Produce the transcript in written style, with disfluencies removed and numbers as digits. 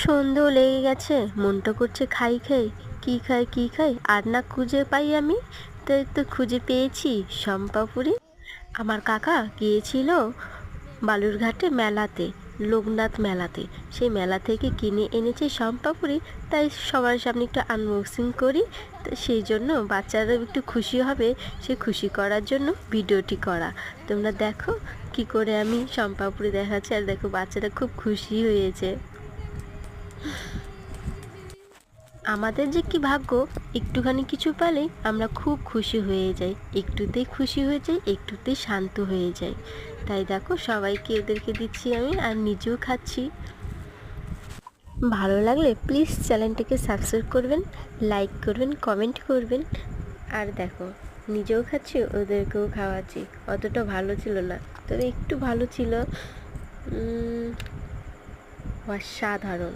সন্ধেও লেগে গেছে, মনটা করছে খাই খাই, কি খাই কি খাই আর না খুঁজে পাই আমি। তাই তো খুঁজে পেয়েছি শম্পাপুরি। আমার কাকা গিয়েছিল বালুরঘাটে মেলাতে, লোকনাথ মেলাতে। সেই মেলা থেকে কিনে এনেছে শম্পাপুরি। তাই সবার সামনে একটু আনবক্সিং করি, তো সেই জন্য বাচ্চারা একটু খুশি হবে, সে খুশি করার জন্য ভিডিওটি করা। তোমরা দেখো কি করে আমি শম্পাপুরি দেখাচ্ছি, আর দেখো বাচ্চারা খুব খুশি হয়েছে। আমাদের যে কি ভাগ্য, একটুখানি কিছু পেলেই আমরা খুব খুশি হয়ে যাই, একটুতেই খুশি হয়ে যাই, একটুতেই শান্ত হয়ে যাই। তাই দেখো সবাইকে এদেরকে দিচ্ছি আমি, আর নিজেও খাচ্ছি। ভালো লাগলে প্লিজ চ্যানেলটিকে সাবস্ক্রাইব করবেন, লাইক করবেন, কমেন্ট করবেন। আর দেখো নিজেও খাচ্ছি, ওদেরকেও খাওয়াচ্ছি। অতটা ভালো ছিল না, তবে একটু ভালো ছিল। অসাধারণ।